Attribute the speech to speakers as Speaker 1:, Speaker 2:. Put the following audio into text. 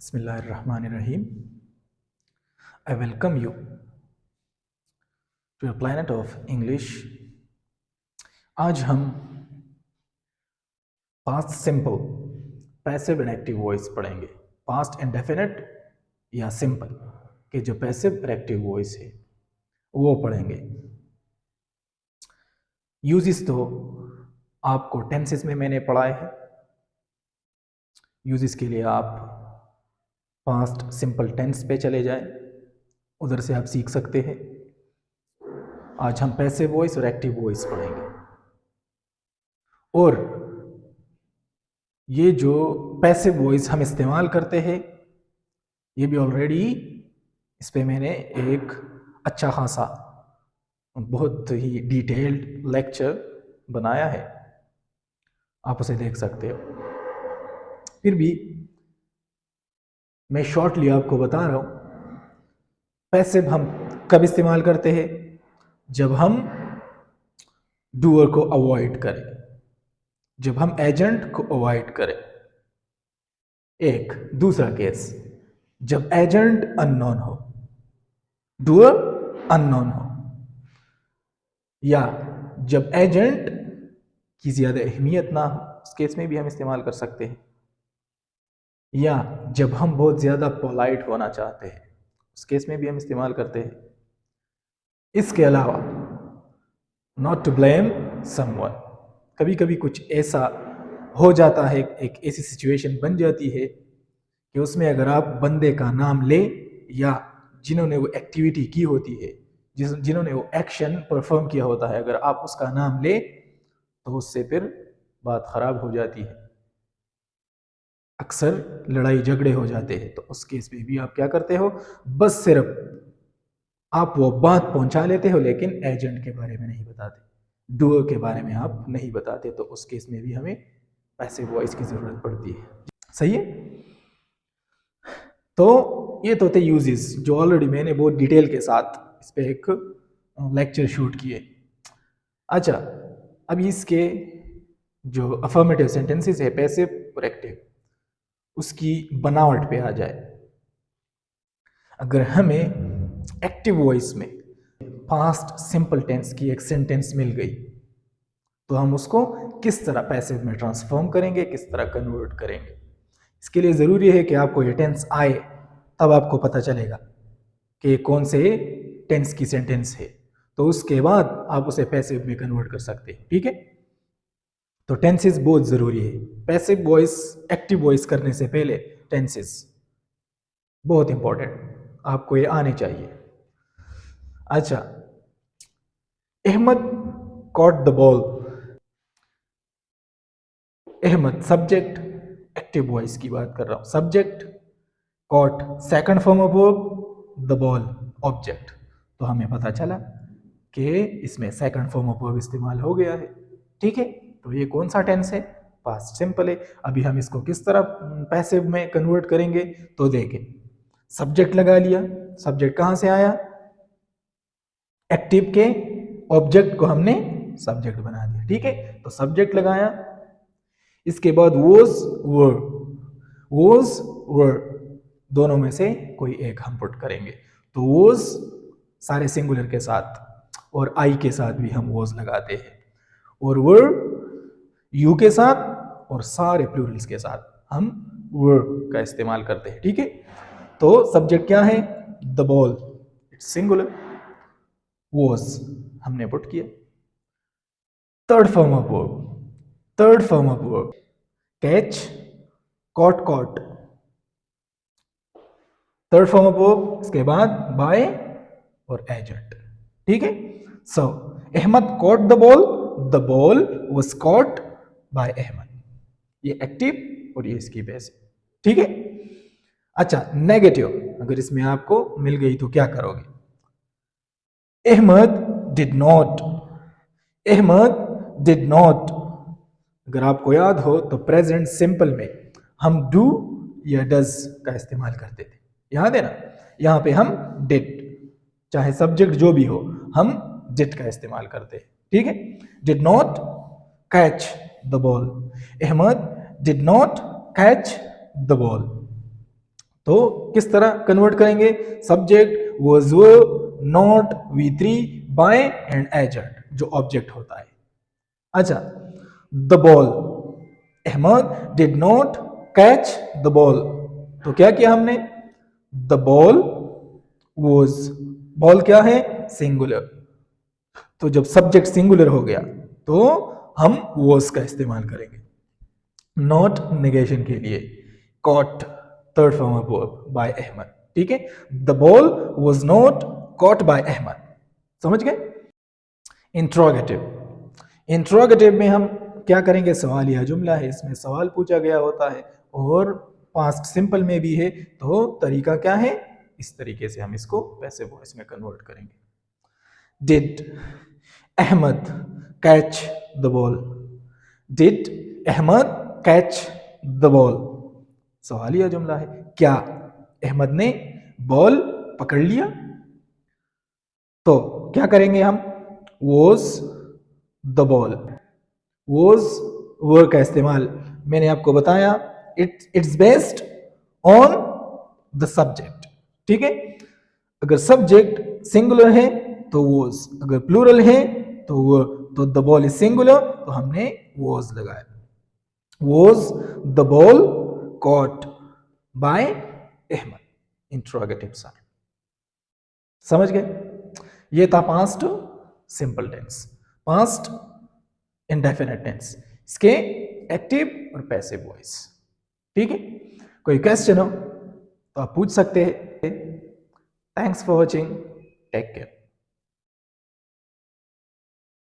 Speaker 1: Bismillahirrahmanirrahim. I welcome you to a planet of English. आज हम past simple passive and active voice पढ़ेंगे। Past indefinite या simple के जो पैसिव और एक्टिव वॉइस है वो पढ़ेंगे। यूजेस तो आपको टेंसेस में मैंने पढ़ाए हैं। यूजेस के लिए आप पास्ट सिंपल टेंस पे चले जाएं, उधर से आप सीख सकते हैं। आज हम पैसिव वॉइस और एक्टिव वॉइस पढ़ेंगे। और ये जो पैसिव वॉइस हम इस्तेमाल करते हैं ये भी ऑलरेडी इस पे मैंने एक अच्छा खासा बहुत ही डिटेल्ड लेक्चर बनाया है, आप उसे देख सकते हो। फिर भी मैं शॉर्टली आपको बता रहा हूँ। पैसिव हम कब इस्तेमाल करते हैं? जब हम डूअर को अवॉइड करें, जब हम एजेंट को अवॉइड करें। एक दूसरा केस, जब एजेंट अननोन हो, डूअर अननोन हो, या जब एजेंट की ज्यादा अहमियत ना हो, उस केस में भी हम इस्तेमाल कर सकते हैं। या जब हम बहुत ज्यादा पोलाइट होना चाहते हैं, उस केस में भी हम इस्तेमाल करते हैं। इसके अलावा नॉट टू ब्लेम समवन, कभी कभी कुछ ऐसा हो जाता है, एक ऐसी सिचुएशन बन जाती है कि उसमें अगर आप बंदे का नाम ले या जिन्होंने वो एक्टिविटी की होती है, जिन्होंने वो एक्शन परफॉर्म किया होता है, अगर आप उसका नाम ले तो उससे फिर बात खराब हो जाती है। अक्सर लड़ाई झगड़े हो जाते हैं। तो उस केस में भी आप क्या करते हो, बस सिर्फ आप वो बात पहुंचा लेते हो लेकिन एजेंट के बारे में नहीं बताते, डूअर के बारे में आप नहीं बताते। तो उस केस में भी हमें पैसिव वॉइस की जरूरत पड़ती है। सही है। तो ये तो थे यूजेस जो ऑलरेडी मैंने बहुत डिटेल के साथ इस पे एक लेक्चर शूट किए। अच्छा, अब इसके जो अफर्मेटिव सेंटेंसेस है पैसिव और एक्टिव, उसकी बनावट पे आ जाए। अगर हमें एक्टिव वॉइस में पास्ट सिंपल टेंस की एक सेंटेंस मिल गई तो हम उसको किस तरह पैसिव में ट्रांसफॉर्म करेंगे, किस तरह कन्वर्ट करेंगे। इसके लिए ज़रूरी है कि आपको ये टेंस आए, तब आपको पता चलेगा कि कौन से टेंस की सेंटेंस है। तो उसके बाद आप उसे पैसिव में कन्वर्ट कर सकते हैं। ठीक है। तो टेंसेस बहुत ज़रूरी है। पैसिव वॉइस एक्टिव वॉइस करने से पहले टेंसेस बहुत इंपॉर्टेंट, आपको ये आने चाहिए। अच्छा, Ahmad caught the ball. Ahmad subject, active voice की बात कर रहा हूं। Subject, caught second form of verb, the ball object. तो हमें पता चला कि इसमें सेकंड फॉर्म ऑफ वर्ब इस्तेमाल हो गया है। ठीक है। तो ये कौन सा टेंस है? पास्ट सिंपल है। अभी हम इसको किस तरह पैसिव में कन्वर्ट करेंगे तो देखें। सब्जेक्ट लगा लिया, सब्जेक्ट कहां से आया? एक्टिव के ऑब्जेक्ट को हमने सब्जेक्ट बना दिया। ठीक है। तो सब्जेक्ट लगाया, इसके बाद वॉज वर दोनों में से कोई एक हम पुट करेंगे। तो वॉज सारे सिंगुलर के साथ और आई के साथ भी हम वॉज लगाते हैं, और वर यू के साथ और सारे प्लूरल्स के साथ हम वर का इस्तेमाल करते हैं। ठीक है। तो सब्जेक्ट क्या है? The ball, it's singular. Was हमने पुट किया। Third form of verb catch, caught caught. Third form of verb, इसके बाद बाय और एजेंट। ठीक है। So Ahmed caught the ball was caught by Ahmed. ये एक्टिव और ये इसकी बेस। ठीक है। अच्छा, नेगेटिव, अगर इसमें आपको मिल गई तो क्या करोगे? Ahmad did not, Ahmad did not. अगर आपको याद हो तो प्रेजेंट सिंपल में हम डू या डज का इस्तेमाल करते थे, याद है ना? यहां पे हम डिड, चाहे सब्जेक्ट जो भी हो, हम डिड का इस्तेमाल करते हैं। ठीक है। Did not catch the ball, Ahmad did not catch the ball. तो किस तरह कन्वर्ट करेंगे? Subject was not V3 by and agent जो ऑब्जेक्ट होता है। अच्छा, the ball, Ahmad did not catch the ball, तो क्या किया हमने? द बॉल वाज, बॉल क्या है? सिंगुलर, तो जब सब्जेक्ट सिंगुलर हो गया तो हम was का इस्तेमाल करेंगे। नॉट नेगेशन के लिए caught, third form of verb by Ahmad, ठीक है। The ball was not caught by Ahmad, समझ गए? इंट्रोगेटिव, इंट्रोगेटिव में हम क्या करेंगे? सवालिया जुमला है, इसमें सवाल पूछा गया होता है और पास्ट सिंपल में भी है, तो तरीका क्या है? इस तरीके से हम इसको पैसिव वॉइस में कन्वर्ट करेंगे। Did Ahmad catch the ball, did Ahmad catch the ball, सवालिया जुमला है, क्या अहमद ने बॉल पकड़ लिया? तो क्या करेंगे हम? Was the ball, was word का इस्तेमाल मैंने आपको बताया, it's based on the subject, ठीक है। अगर सब्जेक्ट सिंगुलर है तो वॉज, अगर प्लूरल है तो वो, तो द बॉल इज सिंगुलर तो हमने वॉज लगाया। Was the ball caught by Ahmad, interrogative sign, समझ गए? ये था past simple tense, past indefinite tense, इसके एक्टिव और पैसिव वॉइस, ठीक है। कोई क्वेश्चन हो तो आप पूछ सकते हैं। Thanks for watching, take care.